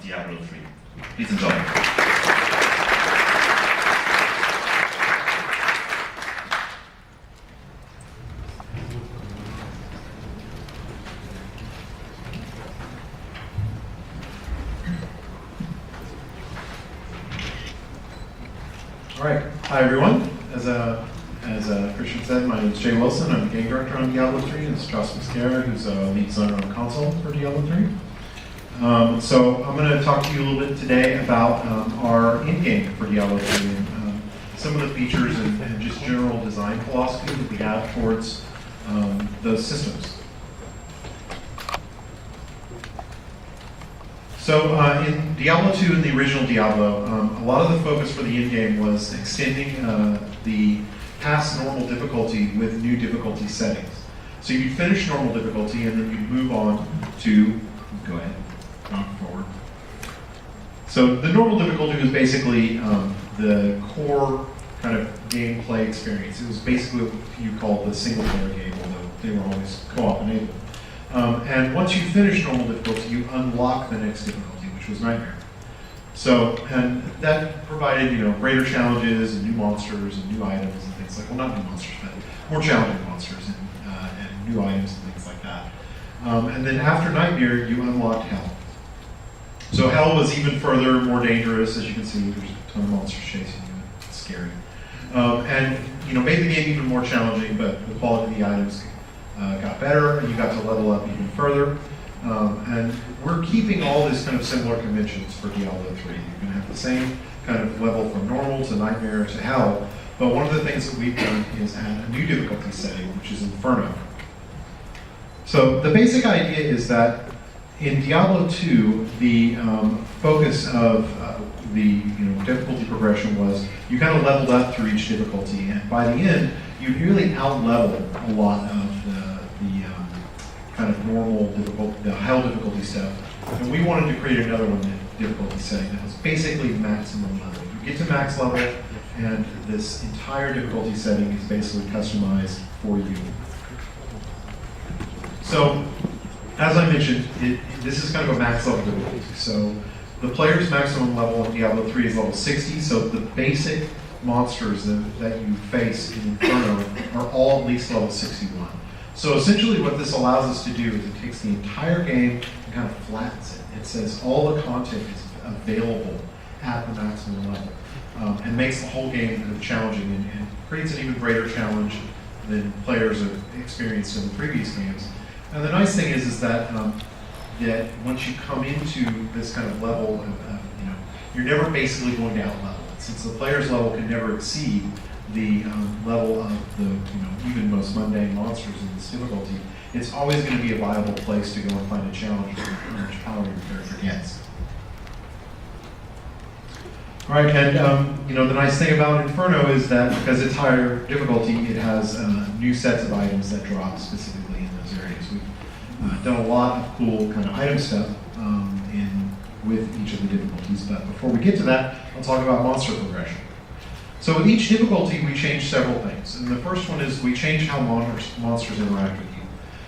Diablo III. Please enjoy. All right, hi everyone. As Christian said, my name is Jay Wilson. I'm the game director on Diablo III, and it's Josh Mascara, who's a lead designer on console for Diablo III. So I'm going to talk to you a little bit today about our in-game for Diablo III and some of the features and just general design philosophy that we have towards those systems. So in Diablo 2 and the original Diablo, a lot of the focus for the in-game was extending the past normal difficulty with new difficulty settings. So you'd finish normal difficulty and then you'd move on to, go ahead, forward. So the normal difficulty was basically the core kind of gameplay experience. It was basically what you call the single player game, although they were always co-op enabled. And once you finish normal difficulty, you unlock the next difficulty, which was Nightmare. So, and that provided, greater challenges and new monsters and new items and things like, well, not new monsters, but more challenging monsters and new items and things like that. And then after Nightmare, you unlocked Hell. So Hell was even further, more dangerous, as you can see. There's a ton of monsters chasing you. It's scary. And, made the game even more challenging, but the quality of the items got better, and you got to level up even further. And we're keeping all these kind of similar conventions for Diablo 3. You're going to have the same kind of level from normal to Nightmare to Hell, but one of the things that we've done is add a new difficulty setting, which is Inferno. So the basic idea is that in Diablo 2, the focus of the difficulty progression was you kind of leveled up through each difficulty, and by the end, you really out-leveled a lot of the kind of normal difficulty, the Hell difficulty stuff. And we wanted to create another difficulty setting that was basically maximum level. You get to max level, and this entire difficulty setting is basically customized for you. So, as I mentioned, this is kind of a max level difficulty. So, the player's maximum level in Diablo 3 is level 60, so the basic monsters that you face in Inferno are all at least level 61. So essentially what this allows us to do is it takes the entire game and kind of flattens it. It says all the content is available at the maximum level and makes the whole game kind of challenging and creates an even greater challenge than players have experienced in the previous games. And the nice thing is that that once you come into this kind of level, you're never basically going to out-level it. Since the player's level can never exceed the level of the even most mundane monsters in this difficulty, it's always going to be a viable place to go and find a challenge for how much power your character gets. All right, and the nice thing about Inferno is that because it's higher difficulty, it has new sets of items that drop specifically in those areas. We've done a lot of cool kind of item stuff with each of the difficulties, but before we get to that, I'll talk about monster progression. So with each difficulty, we change several things. And the first one is we change how monsters interact with you.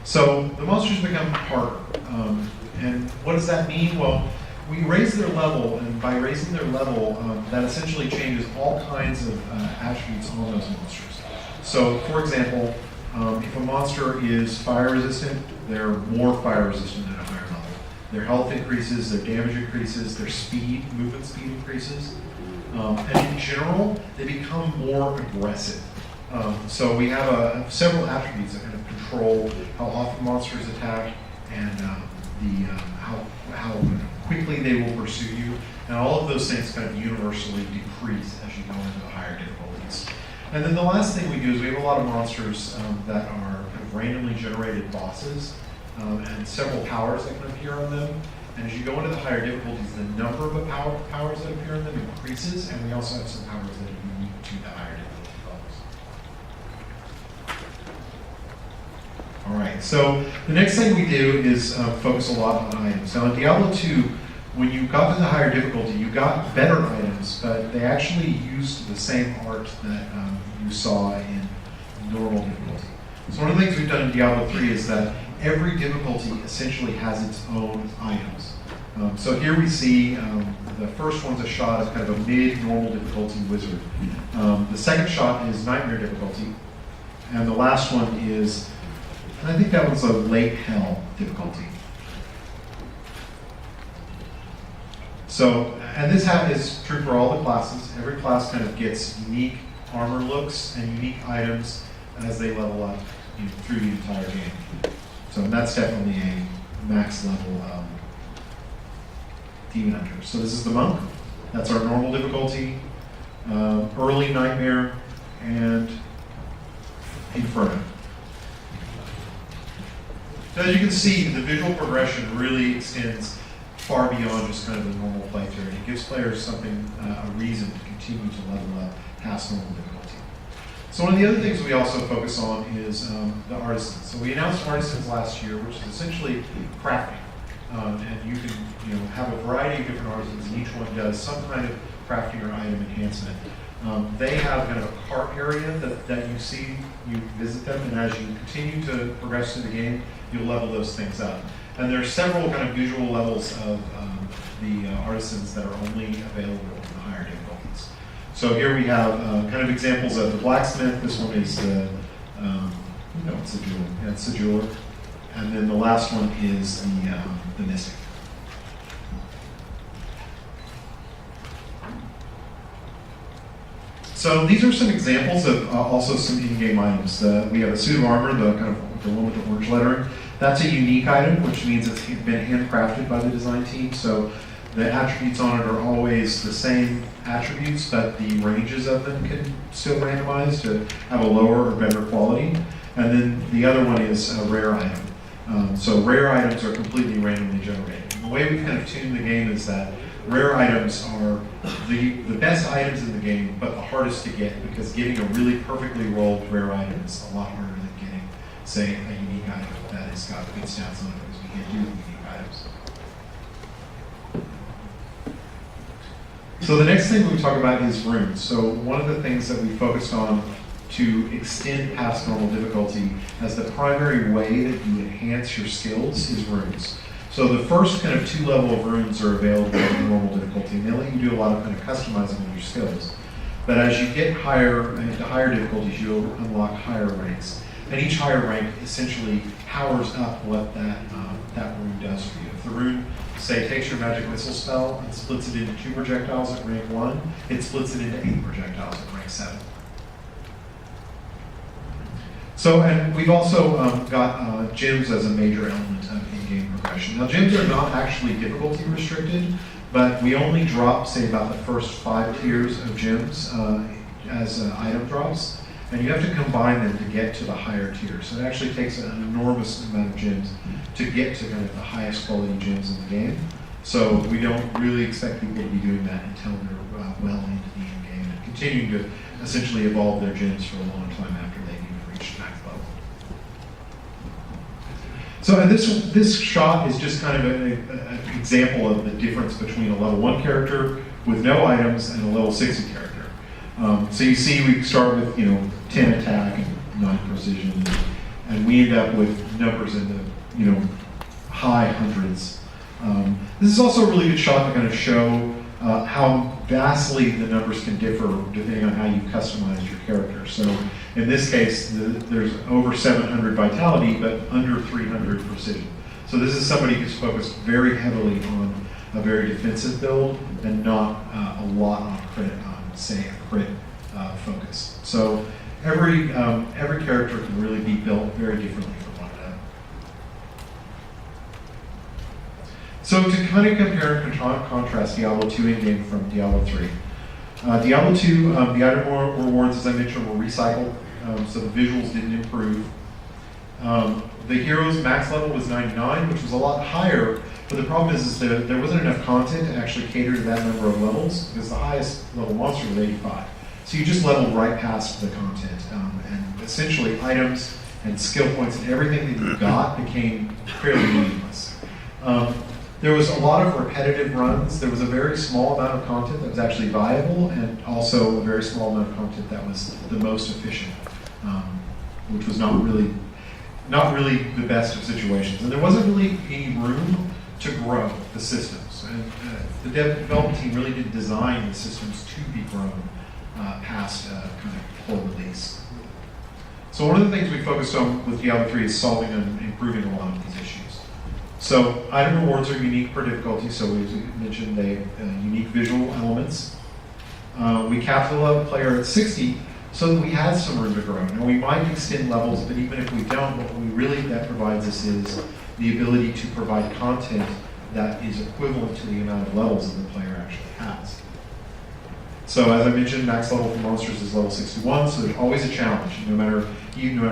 So the monsters become harder. And what does that mean? Well, we raise their level, and by raising their level, that essentially changes all kinds of attributes on those monsters. So for example, if a monster is fire resistant, they're more fire resistant at a higher level. Their health increases, their damage increases, their speed, movement speed increases. And in general, they become more aggressive. So we have several attributes that kind of control how often monsters attack and how quickly they will pursue you. And all of those things kind of universally decrease as you go into the higher difficulties. And then the last thing we do is we have a lot of monsters that are kind of randomly generated bosses and several powers that can appear on them. And as you go into the higher difficulties, the number of powers that appear in them increases, and we also have some powers that are unique to the higher difficulty levels. All right, so the next thing we do is focus a lot on items. Now in Diablo 2, when you got to the higher difficulty, you got better items, but they actually used the same art that you saw in normal difficulty. So one of the things we've done in Diablo 3 is that every difficulty essentially has its own items. So here we see the first one's a shot of kind of a mid-normal difficulty wizard. The second shot is nightmare difficulty. And the last one is, I think that was a late hell difficulty. So, and this is true for all the classes. Every class kind of gets unique armor looks and unique items as they level up through the entire game. So that's definitely a max level demon hunter. So this is the monk. That's our normal difficulty, early nightmare, and Inferno. So as you can see, the visual progression really extends far beyond just kind of the normal playthrough. It gives players something, a reason to continue to level up past normal difficulty. So one of the other things we also focus on is the artisans. So we announced artisans last year, which is essentially crafting. And you can have a variety of different artisans, and each one does some kind of crafting or item enhancement. They have kind of a cart area that you see, you visit them, and as you continue to progress through the game, you'll level those things up. And there are several kind of visual levels of the artisans that are only available in the higher difficulties. So here we have kind of examples of the blacksmith. This one is the, it's a jeweler. Yeah, it's a jeweler. And then the last one is the mystic. So these are some examples of also some in-game items. We have a suit of armor, the one with the orange lettering. That's a unique item, which means it's been handcrafted by the design team. So the attributes on it are always the same attributes, but the ranges of them can still randomize to have a lower or better quality. And then the other one is a rare item. So rare items are completely randomly generated. And the way we've kind of tuned the game is that rare items are the best items in the game, but the hardest to get, because getting a really perfectly rolled rare item is a lot harder than getting, say, a unique item that has got good stats on it, because we can't do unique items. So the next thing we talk about is runes. So one of the things that we focused on to extend past normal difficulty as the primary way that you enhance your skills is runes. So the first kind of 2 level of runes are available in normal difficulty, and they let you do a lot of kind of customizing of your skills. But as you get higher into higher difficulties, you'll unlock higher ranks. And each higher rank essentially powers up what that rune does for you. If the rune, say, takes your magic missile spell and splits it into 2 projectiles at rank 1, it splits it into 8 projectiles at rank 7. So, and we've also got gems as a major element of in-game progression. Now, gems are not actually difficulty restricted, but we only drop, say, about the first 5 tiers of gems as item drops, and you have to combine them to get to the higher tiers. So it actually takes an enormous amount of gems to get to kind of the highest quality gems in the game. So we don't really expect people to be doing that until they're well into the end game and continuing to essentially evolve their gems for a long time after they've even reached max level. So and this shot is just kind of an example of the difference between a level 1 character with no items and a level 60 character. So you see we start with 10 attack and 9 precision, and we end up with numbers in the high hundreds. This is also a really good shot to kind of show how vastly the numbers can differ depending on how you customize your character. So in this case, there's over 700 vitality, but under 300 precision. So this is somebody who's focused very heavily on a very defensive build and not a lot on crit, say a crit focus. So every character can really be built very differently from one another. So to kind of compare and contrast Diablo 2 in-game from Diablo 3. Diablo 2, the item rewards, as I mentioned, were recycled, so the visuals didn't improve. The hero's max level was 99, which was a lot higher, but the problem is that there wasn't enough content to actually cater to that number of levels, because the highest level monster was 85. So you just leveled right past the content, and essentially items and skill points and everything that you got became fairly meaningless. There was a lot of repetitive runs. There was a very small amount of content that was actually viable, and also a very small amount of content that was the most efficient, which was not really the best of situations. And there wasn't really any room to grow the systems. And the development team really did design the systems to be grown past kind of full release. So one of the things we focused on with Diablo 3 is solving and improving a lot of these issues. So item rewards are unique per difficulty, so as we mentioned, they have unique visual elements. We capped the level player at 60 so that we had some room to grow. Now we might extend levels, but even if we don't, that provides us is the ability to provide content that is equivalent to the amount of levels that the player actually has. So as I mentioned, max level for monsters is level 61, so there's always a challenge. No matter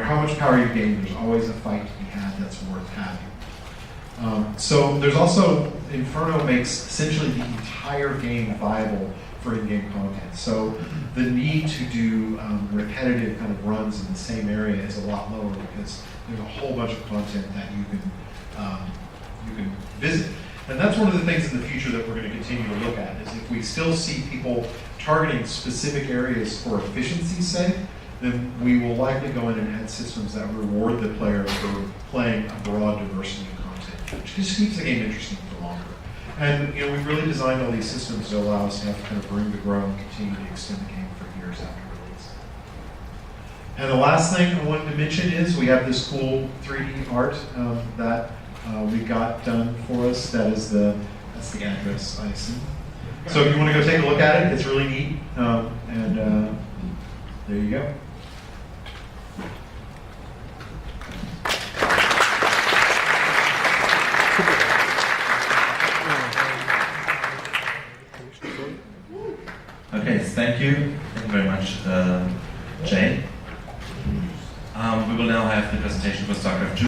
how much power you gain, there's always a fight to be had that's worth having. So there's also, Inferno makes essentially the entire game viable for in-game content. So the need to do repetitive kind of runs in the same area is a lot lower because there's a whole bunch of content that you can visit. And that's one of the things in the future that we're going to continue to look at, is if we still see people targeting specific areas for efficiency's sake, then we will likely go in and add systems that reward the player for playing a broad diversity of content, which just keeps the game interesting for longer. And we've really designed all these systems to allow us to have kind of room to grow and continue to extend the game for years after release. And the last thing I wanted to mention is we have this cool 3D art that we got done for us. That's the address, I assume. So if you want to go take a look at it, it's really neat. And there you go. Okay, thank you. Thank you very much, Jane. We will now have the presentation for StarCraft 2.